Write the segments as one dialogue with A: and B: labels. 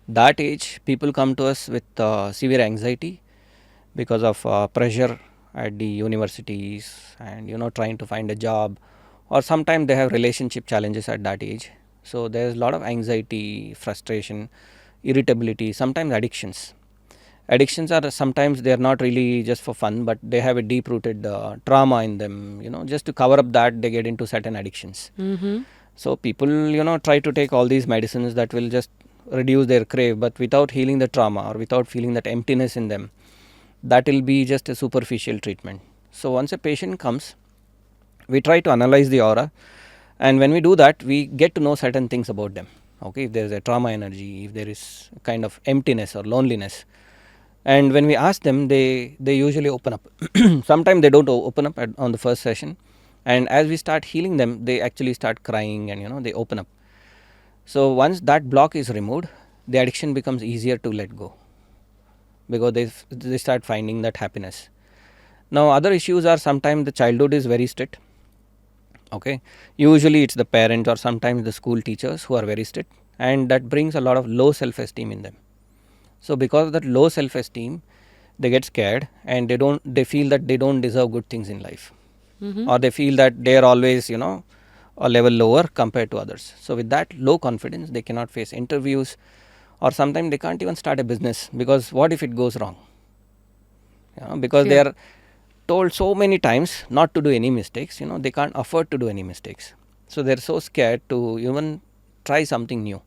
A: That age, people come to us with severe anxiety because of pressure at the universities and trying to find a job, or sometimes they have relationship challenges at that age. So there's a lot of anxiety, frustration, irritability, sometimes addictions are sometimes they are not really just for fun, but they have a deep rooted trauma in them. Just to cover up that, they get into certain addictions. So people try to take all these medicines that will just reduce their crave, but without healing the trauma or without feeling that emptiness in them, that will be just a superficial treatment. So once a patient comes, we try to analyze the aura, and when we do that, we get to know certain things about them. Okay, if there is a trauma energy, if there is a kind of emptiness or loneliness, and when we ask them, they usually open up. Sometimes they don't open up on the first session, and as we start healing them, they actually start crying and they open up. So once that block is removed, the addiction becomes easier to let go, because they start finding that happiness. Now other issues are sometimes the childhood is very strict. Okay, usually it's the parents or sometimes the school teachers who are very strict, and that brings a lot of low self-esteem in them. So because of that low self-esteem, they get scared and they feel that they don't deserve good things in life, or they feel that they are always a level lower compared to others. So with that low confidence, they cannot face interviews, or sometimes they can't even start a business, because what if it goes wrong? Because they are told so many times not to do any mistakes. They can't afford to do any mistakes, so they're so scared to even try something new.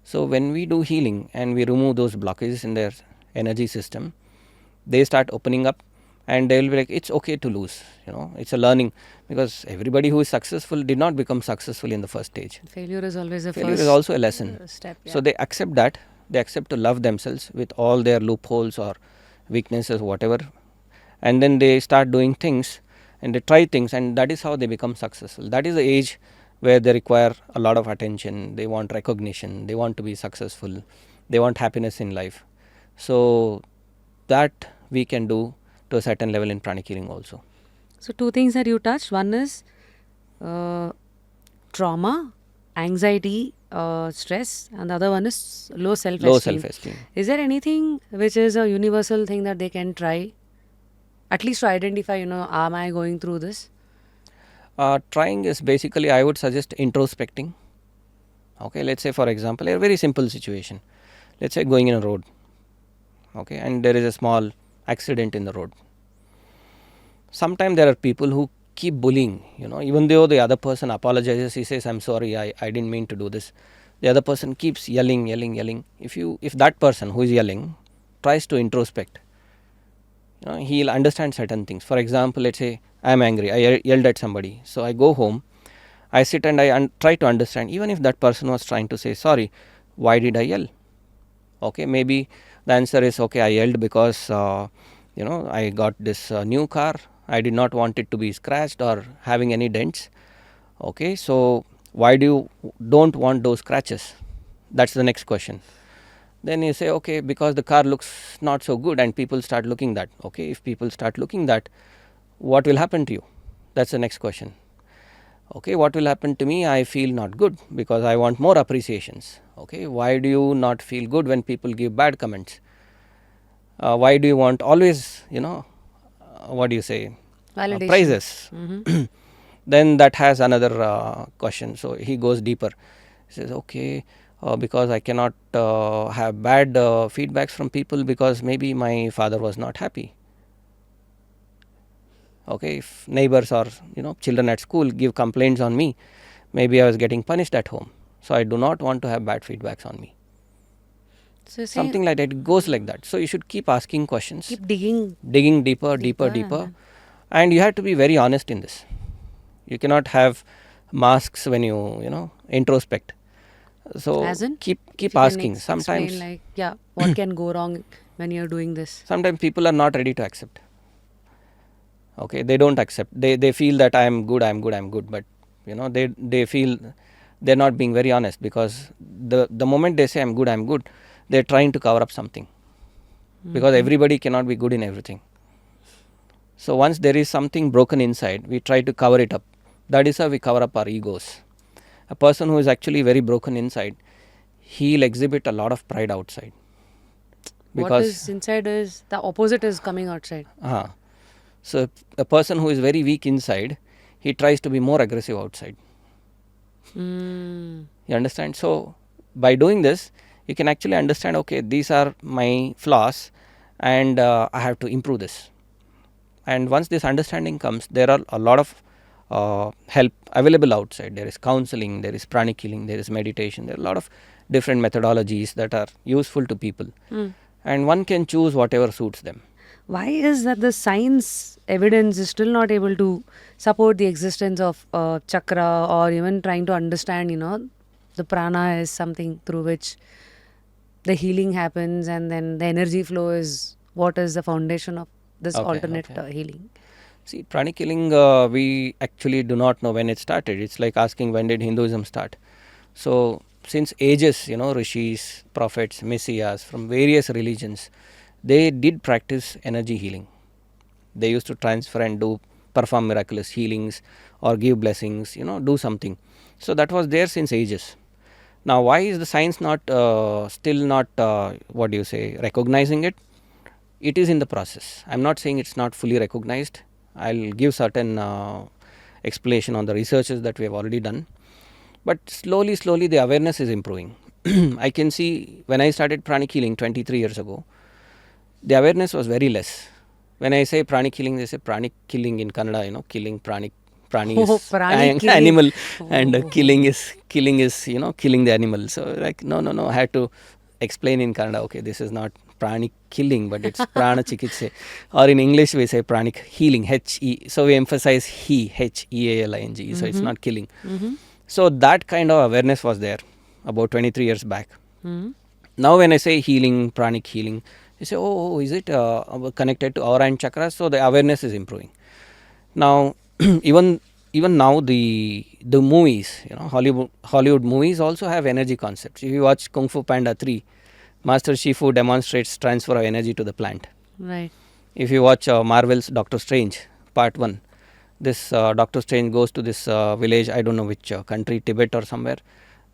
A: So when we do healing and we remove those blockages in their energy system, they start opening up, and they will be like, it's okay to lose. It's a learning, because everybody who is successful did not become successful in the first stage.
B: Failure is always a
A: Failure is also a lesson
B: step.
A: So they accept that. They accept to love themselves with all their loopholes or weaknesses, whatever, and then they start doing things and they try things, and that is how they become successful. That is the age where they require a lot of attention. They want recognition, they want to be successful, they want happiness in life. So that we can do to a certain level in pranic healing also.
B: So two things that you touched. One is trauma, anxiety, stress, and the other one is low self-esteem.
A: Low self-esteem.
B: Is there anything which is a universal thing that they can try, at least to identify, am I going through this?
A: Trying is basically, I would suggest introspecting. Okay, let's say for example, a very simple situation. Let's say going in a road, okay, and there is a small accident in the road. Sometimes there are people who keep bullying, even though the other person apologizes, he says, I'm sorry, I didn't mean to do this. The other person keeps yelling. If that person who is yelling tries to introspect, he'll understand certain things. For example, let's say I'm angry, I yelled at somebody. So I go home, I sit and I try to understand, even if that person was trying to say sorry, why did I yell? Okay, maybe the answer is, okay, I yelled because I got this new car. I did not want it to be scratched or having any dents. Okay, so why don't want those scratches? That's the next question. Then you say, okay, because the car looks not so good, and people start looking that. Okay, if people start looking that, what will happen to you? That's the next question. Okay, what will happen to me? I feel not good because I want more appreciations. Okay, why do you not feel good when people give bad comments? Why do you want always, what do you say?
B: Validation.
A: Praises. Then that has another question. So he goes deeper. He says, okay, because I cannot have bad feedbacks from people because maybe my father was not happy. Okay, if neighbors or children at school give complaints on me, maybe I was getting punished at home. So I do not want to have bad feedbacks on me.
B: So
A: something like that. It goes like that. So you should keep asking questions,
B: keep digging
A: deeper, and you have to be very honest in this. You cannot have masks when you introspect. So
B: as in,
A: keep asking. Sometimes
B: explain, like, what can go wrong when you're doing this?
A: Sometimes people are not ready to accept. Okay, they don't accept. They feel that I am good, but they feel they're not being very honest, because the moment they say I'm good, they're trying to cover up something, because everybody cannot be good in everything. So once there is something broken inside, we try to cover it up. That is how we cover up our egos. A person who is actually very broken inside, he'll exhibit a lot of pride outside.
B: What is inside is the opposite is coming outside.
A: So a person who is very weak inside, he tries to be more aggressive outside. You understand? So by doing this, you can actually understand, okay, these are my flaws and I have to improve this. And once this understanding comes, there are a lot of help available outside. There is counseling, there is pranic healing, there is meditation, there are a lot of different methodologies that are useful to people. And one can choose whatever suits them.
B: Why is that the science evidence is still not able to support the existence of chakra, or even trying to understand, the prana is something through which the healing happens, and then the energy flow is what is the foundation of this alternate healing?
A: See, pranic healing, we actually do not know when it started. It's like asking when did Hinduism start. So since ages, rishis, prophets, messiahs from various religions, they did practice energy healing. They used to transfer and perform miraculous healings or give blessings, do something. So that was there since ages. Now, why is the science not still not recognizing it? It is in the process. I'm not saying it's not fully recognized. I'll give certain explanation on the researches that we have already done. But slowly the awareness is improving. I can see when I started pranic healing 23 years ago, the awareness was very less. When I say pranic healing, they say pranic killing in Kannada, killing pranic. Prani is animal, and killing is killing the animal. So like no, I had to explain in Kannada. Okay, this is not pranic killing, but it's prana chikitse, or in English we say pranic healing, H-E. So we emphasize H-E-A-L-I-N-G. So it's not killing. So that kind of awareness was there about 23 years back. Now when I say healing, pranic healing, you say, oh, is it connected to aura and chakras? So the awareness is improving. Now even now the movies, Hollywood movies also have energy concepts. If you watch Kung Fu Panda 3, Master Shifu demonstrates transfer of energy to the plant.
B: Right.
A: If you watch Marvel's Doctor Strange Part 1, this Doctor Strange goes to this village, I don't know which country, Tibet or somewhere,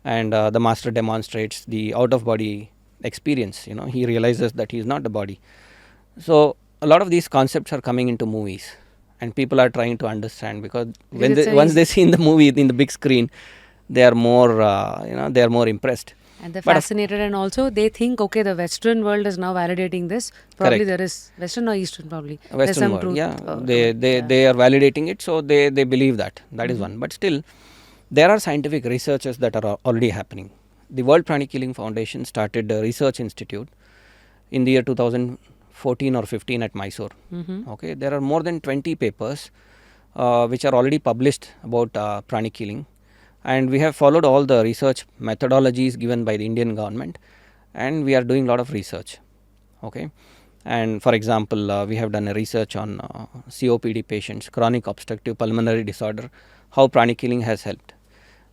A: and the master demonstrates the out of body experience. He realizes that he is not the body. So a lot of these concepts are coming into movies, and people are trying to understand, because once they see in the movie in the big screen, they are more they are more impressed,
B: and they're fascinated. And also they think, okay, the Western world is now validating this. Probably there is Western or Eastern, probably
A: Western world, truth, they are validating it, so they believe that is one. But still there are scientific researches that are already happening. The World Pranic Healing Foundation started a research institute in the year 2014 or 15 at Mysore. Okay, there are more than 20 papers which are already published about pranic healing, and we have followed all the research methodologies given by the Indian government, and we are doing a lot of research. Okay, and for example, we have done a research on COPD patients, chronic obstructive pulmonary disorder, how pranic healing has helped.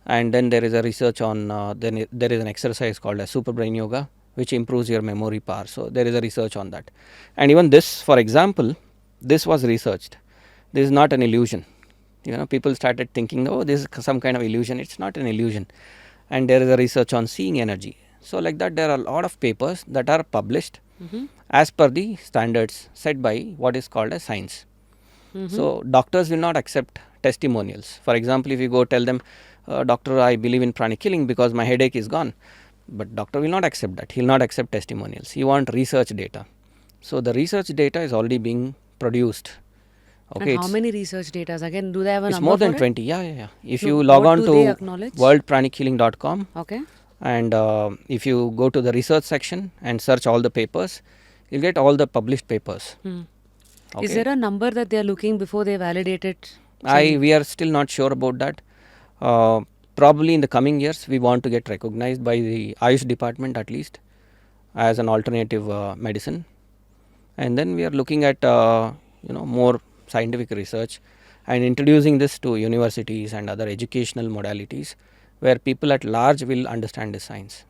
A: And then there is a research on then there is an exercise called as super brain yoga, which improves your memory power. So there is a research on that. And even this, for example, this was researched. This is not an illusion. People started thinking, oh, this is some kind of illusion. It's not an illusion. And there is a research on seeing energy. So like that, there are a lot of papers that are published as per the standards set by what is called as science. So doctors will not accept testimonials. For example, if you go tell them, doctor, I believe in pranic healing because my headache is gone. But doctor will not accept that. He will not accept testimonials. He wants research data. So the research data is already being produced. Okay.
B: And how many research data? Again, do they have a number?
A: It's more than 20. Yeah. If so you log on to worldpranichealing.com,
B: okay,
A: and if you go to the research section and search all the papers, you'll get all the published papers.
B: Okay. Is there a number that they are looking before they validate it?
A: We are still not sure about that. Probably in the coming years, we want to get recognized by the Ayush department at least as an alternative medicine, and then we are looking at more scientific research and introducing this to universities and other educational modalities where people at large will understand the science.